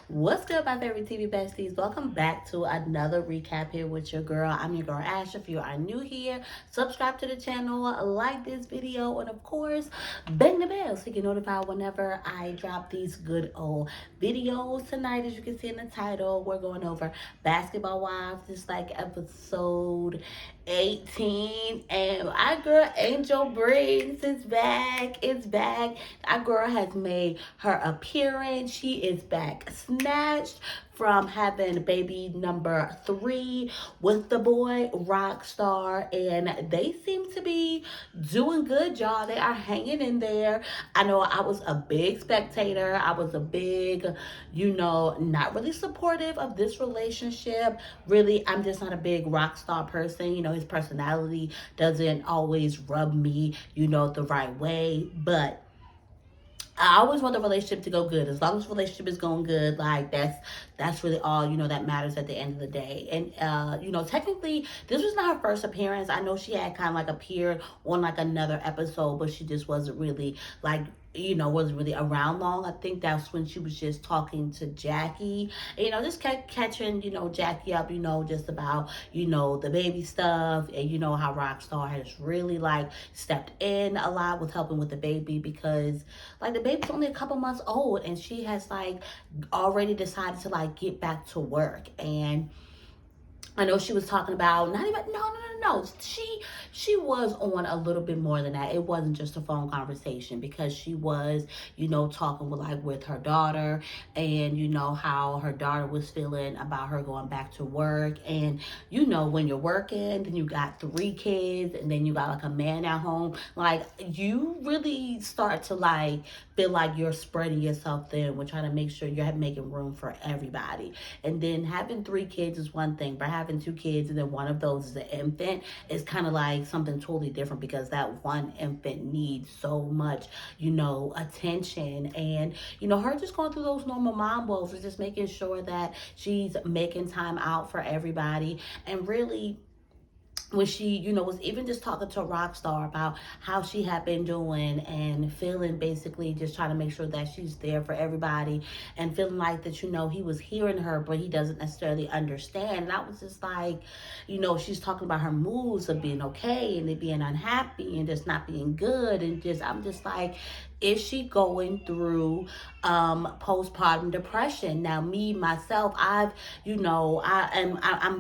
What's good, my favorite TV besties? Welcome back to another recap here with your girl. I'm your girl Ash. If you are new here, subscribe to the channel, like this video, and of course, bang the bell so you get notified whenever I drop these good old videos. Tonight, as you can see in the title, we're going over Basketball Wives, just like episode 18. And our girl Angel Briggs is back. It's back. Our girl has made her appearance. She is back snatched from having baby number 3 with the boy Rockstar, and they seem to be doing good, y'all. They are hanging in there. I know I was a big spectator. I was a big, not really supportive of this relationship. Really, I'm just not a big Rockstar person. His personality doesn't always rub me, the right way, but I always want the relationship to go good. As long as the relationship is going good, like that's really all that matters at the end of the day. And technically, this was not her first appearance. I know she had kind of like appeared on like another episode, but she just wasn't really like wasn't really around long. I think that's when she was just talking to Jackie. And, just kept catching, Jackie up, just about, the baby stuff. And how Rockstar has really like stepped in a lot with helping with the baby, because like the baby's only a couple months old and she has like already decided to like get back to work. And I know she was talking about not even no. She was on a little bit more than that. It wasn't just a phone conversation, because she was, talking with her daughter, and how her daughter was feeling about her going back to work. And when you're working, then you got 3 kids, and then you got like a man at home, like you really start to like feel like you're spreading yourself thin. We're trying to make sure you're making room for everybody. And then having 3 kids is one thing, but having 2 kids and then one of those is an infant is kind of like something totally different, because that one infant needs so much, attention. And, her just going through those normal mom woes is just making sure that she's making time out for everybody. And really, when she, was even just talking to Rockstar about how she had been doing and feeling, basically just trying to make sure that she's there for everybody, and feeling like that, he was hearing her, but he doesn't necessarily understand. And I was just like, she's talking about her moods of being okay and it being unhappy and just not being good. And I'm just like, is she going through postpartum depression? Now, me myself, I'm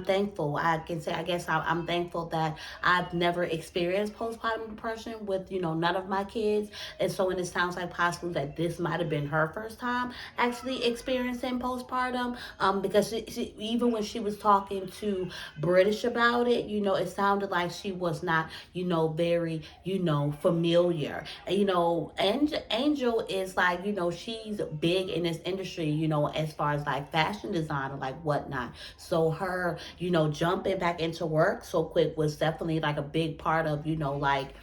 thankful. I can say, I guess I'm thankful that I've never experienced postpartum depression with none of my kids. And so, and it sounds like possibly that this might have been her first time actually experiencing postpartum, because even when she was talking to British about it, it sounded like she was not very familiar. And Angel is like, she's big in this industry, as far as like fashion design and like whatnot. So her, jumping back into work so quick was definitely like a big part of, like,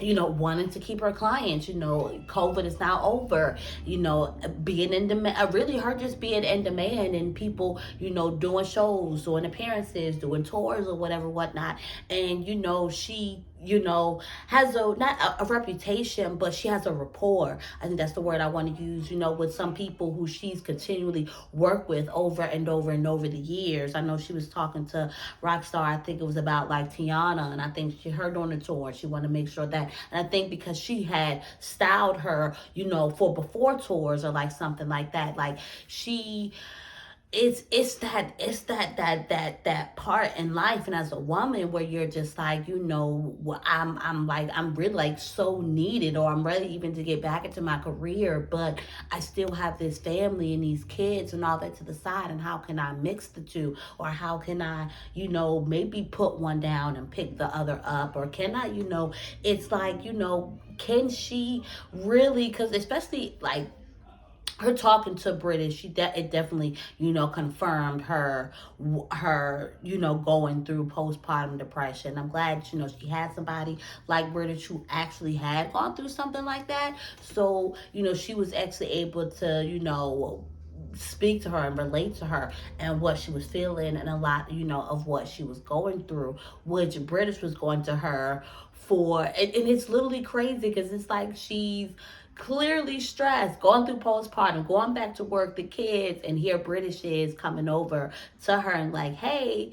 wanting to keep her clients. COVID is now over, being in demand, really her just being in demand, and people, doing shows, doing appearances, doing tours or whatever, whatnot. And, she, has not a reputation, but she has a rapport. I think that's the word I want to use, with some people who she's continually worked with over and over and over the years. I know she was talking to Rockstar, I think it was about like Tiana, and I think she heard on the tour. She wanted to make sure that, and I think because she had styled her, for before tours or like something like that, like she, it's that part in life, and as a woman, where you're just like, I'm really like so needed, or I'm ready even to get back into my career, but I still have this family and these kids and all that to the side. And how can I mix the two? Or how can I, maybe put one down and pick the other up? Or can I, it's like, can she really, because especially like her talking to British, it definitely, confirmed her, going through postpartum depression. I'm glad, she had somebody like British who actually had gone through something like that. So, she was actually able to, speak to her and relate to her and what she was feeling, and a lot, of what she was going through, which British was going to her for. And it's literally crazy, because it's like she's, clearly stressed, going through postpartum, going back to work, the kids, and here British is coming over to her and like, hey,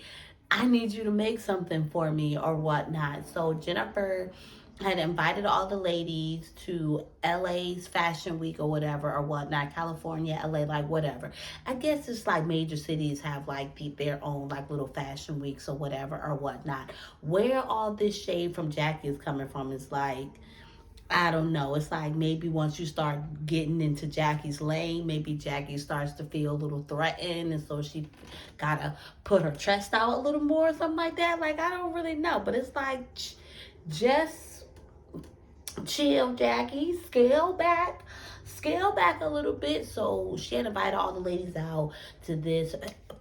I need you to make something for me or whatnot. So Jennifer had invited all the ladies to LA's Fashion Week or whatever or whatnot, California, LA, like whatever. I guess it's like major cities have like their own like little fashion weeks or whatever or whatnot. Where all this shade from Jackie is coming from is like, I don't know. It's like maybe once you start getting into Jackie's lane, maybe Jackie starts to feel a little threatened, and so she gotta put her chest out a little more or something like that. Like, I don't really know, but it's like just chill, Jackie. Scale back a little bit. So she had invited all the ladies out to this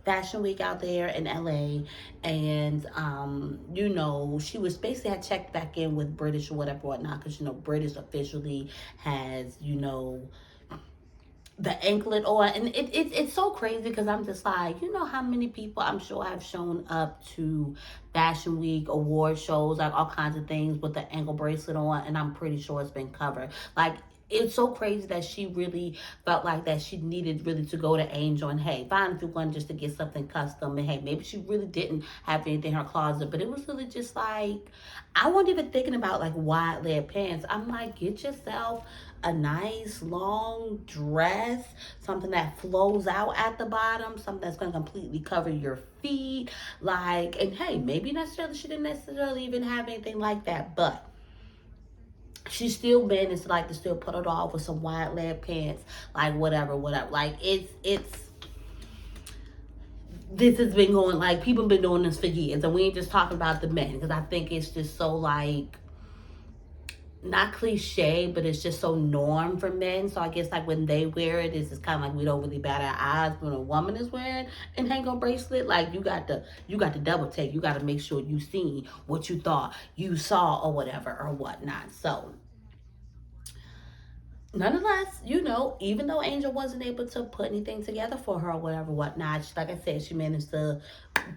fashion week out there in LA, and she was basically had checked back in with British or whatever whatnot, because British officially has the anklet on, and it's so crazy because I'm just like, how many people I'm sure have shown up to fashion week award shows, like all kinds of things with the ankle bracelet on, and I'm pretty sure it's been covered. Like, it's so crazy that she really felt like that she needed really to go to Angel and, hey, fine if you're going just to get something custom, and hey, maybe she really didn't have anything in her closet, but it was really just like, I wasn't even thinking about like wide leg pants. I'm like, get yourself a nice long dress, something that flows out at the bottom, something that's going to completely cover your feet, like, and hey, maybe she didn't necessarily even have anything like that, but she still managed to still put it off with some wide leg pants, like whatever. Like, it's this has been going, like, people have been doing this for years, and we ain't just talking about the men, because I think it's just so like, not cliche, but it's just so norm for men. So I guess like when they wear it, it's just kind of like we don't really bat our eyes when a woman is wearing an hang-on bracelet. Like, you got to double take. You got to make sure you seen what you thought you saw or whatever or whatnot. So nonetheless, even though Angel wasn't able to put anything together for her or whatever, whatnot, like I said, she managed to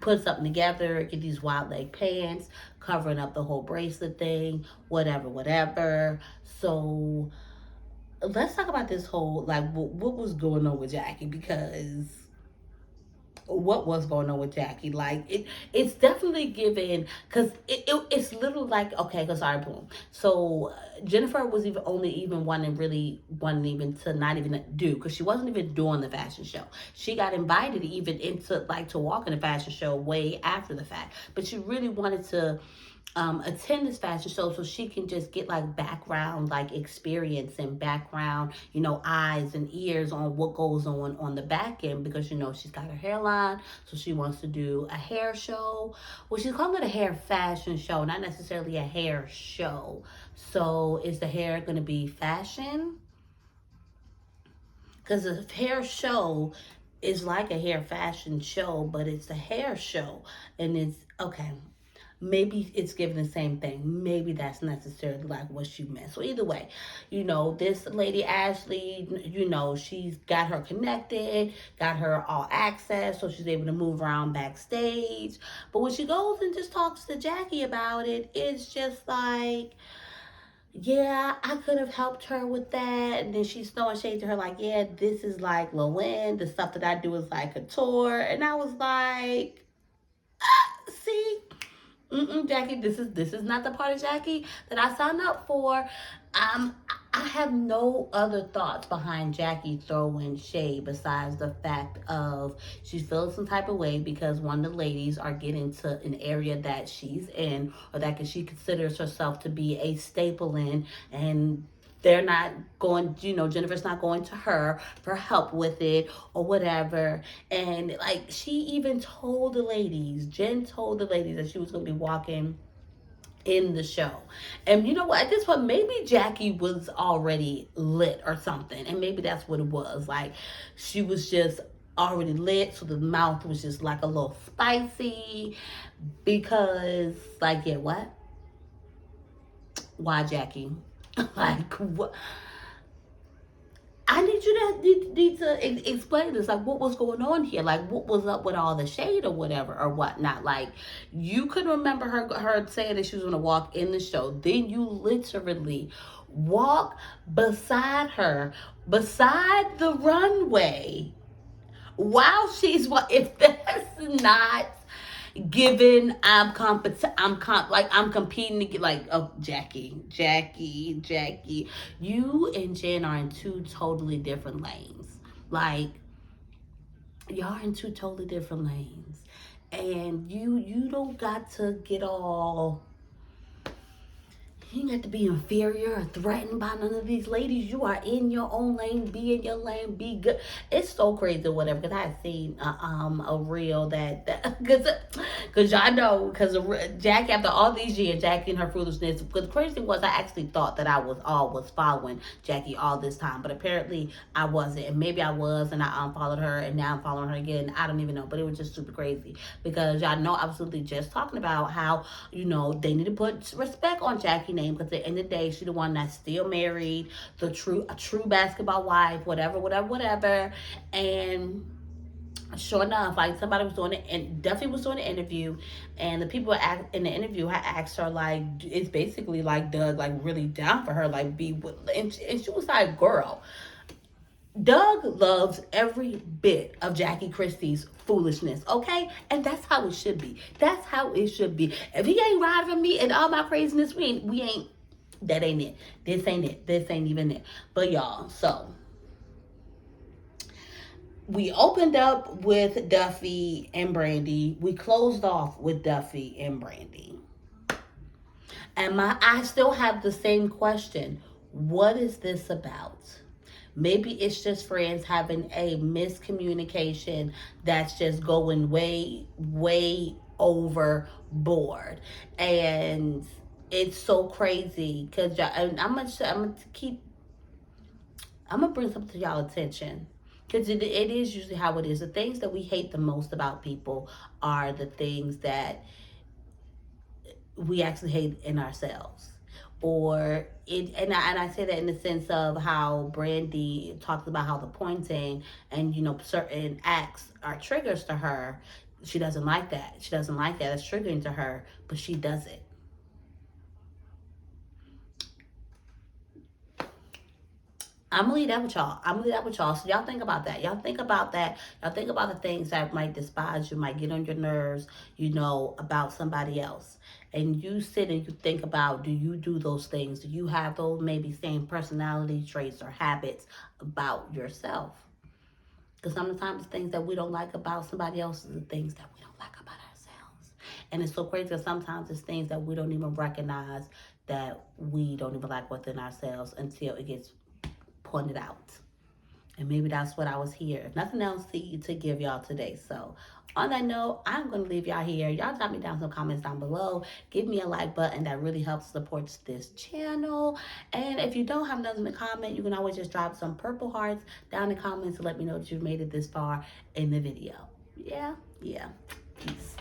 put something together, get these wide leg pants, covering up the whole bracelet thing, whatever. So let's talk about this whole, like, what was going on with Jackie, because what was going on with Jackie. Like, it's definitely given, because it's literally like, okay, because sorry, boom. So Jennifer was even wanting even to not even do, because she wasn't even doing the fashion show. She got invited even into like to walk in the fashion show way after the fact, but she really wanted to attend this fashion show so she can just get like background, like experience and background, eyes and ears on what goes on the back end, because she's got her hairline, so she wants to do a hair show. Well, she's calling it a hair fashion show, not necessarily a hair show. So is the hair going to be fashion? Because the hair show is like a hair fashion show, but it's a hair show, and it's okay. Maybe it's giving the same thing. Maybe that's necessarily like what she meant. So either way, this lady Ashley, she's got her connected, got her all access, so she's able to move around backstage. But when she goes and just talks to Jackie about it, it's just like, yeah, I could have helped her with that. And then she's throwing shade to her like, yeah, this is like Lowen. The stuff that I do is like couture. And I was like, see, Jackie, this is not the part of Jackie that I signed up for. I have no other thoughts behind Jackie throwing shade besides the fact of she's feeling some type of way because one of the ladies are getting to an area that she's in, or that she considers herself to be a staple in, and they're not going, Jennifer's not going to her for help with it or whatever. And like, she even told the ladies, Jen told the ladies that she was going to be walking in the show. And you know what, at this point, maybe Jackie was already lit or something, and maybe that's what it was. Like, she was just already lit, so the mouth was just like a little spicy, because like, yeah, what? Why, Jackie? Like, what? I need you to explain this. Like, what was going on here? Like, what was up with all the shade or whatever or whatnot? Like, you could remember her saying that she was going to walk in the show. Then you literally walk beside her, beside the runway, while she's if that's not given, I'm competing to get like, oh, Jackie, you and Jen are in two totally different lanes. Like, y'all are in two totally different lanes, and you don't got to get all, you ain't got to be inferior or threatened by none of these ladies. You are in your own lane. Be in your lane. Be good. It's so crazy or whatever. Because I had seen a reel because y'all know, because Jackie, after all these years, Jackie and her foolishness. Because the crazy was, I actually thought that I was following Jackie all this time, but apparently I wasn't. And maybe I was, and I unfollowed her, and now I'm following her again. I don't even know, but it was just super crazy because y'all know I was literally just talking about how, they need to put respect on Jackie name, because at the end of the day, she the one that's still married, a true basketball wife, whatever. And sure enough, like, somebody was doing it, and Duffy was doing an interview, and the people in the interview had asked her, like, it's basically like Doug, like, really down for her, like, and she was like, girl, Doug loves every bit of Jackie Christie's foolishness, okay? And that's how it should be. That's how it should be. If he ain't riding for me and all my craziness, we ain't, that ain't it. This ain't it. This ain't even it. But y'all, so we opened up with Duffey and Brandi. We closed off with Duffey and Brandi. And I still have the same question. What is this about? Maybe it's just friends having a miscommunication that's just going way overboard. And it's so crazy because I'm gonna bring something to y'all attention, because it is usually how it is. The things that we hate the most about people are the things that we actually hate in ourselves. Or it, and I say that in the sense of how Brandi talks about how the pointing and, certain acts are triggers to her. She doesn't like that. She doesn't like that. It's triggering to her, but she does it. I'm gonna leave that with y'all. I'm gonna leave that with y'all. So y'all think about that. Y'all think about that. Y'all think about the things that might despise you, might get on your nerves, about somebody else. And you sit and you think about, do you do those things? Do you have those maybe same personality traits or habits about yourself? Because sometimes the things that we don't like about somebody else is the things that we don't like about ourselves. And it's so crazy because sometimes it's things that we don't even recognize that we don't even like within ourselves until it gets pointed out. And maybe that's what I was here, if nothing else, to give y'all today. So on that note, I'm going to leave y'all here. Y'all drop me down some comments down below. Give me a like button. That really helps support this channel. And if you don't have nothing to comment, you can always just drop some purple hearts down in the comments to let me know that you've made it this far in the video. Yeah. Peace.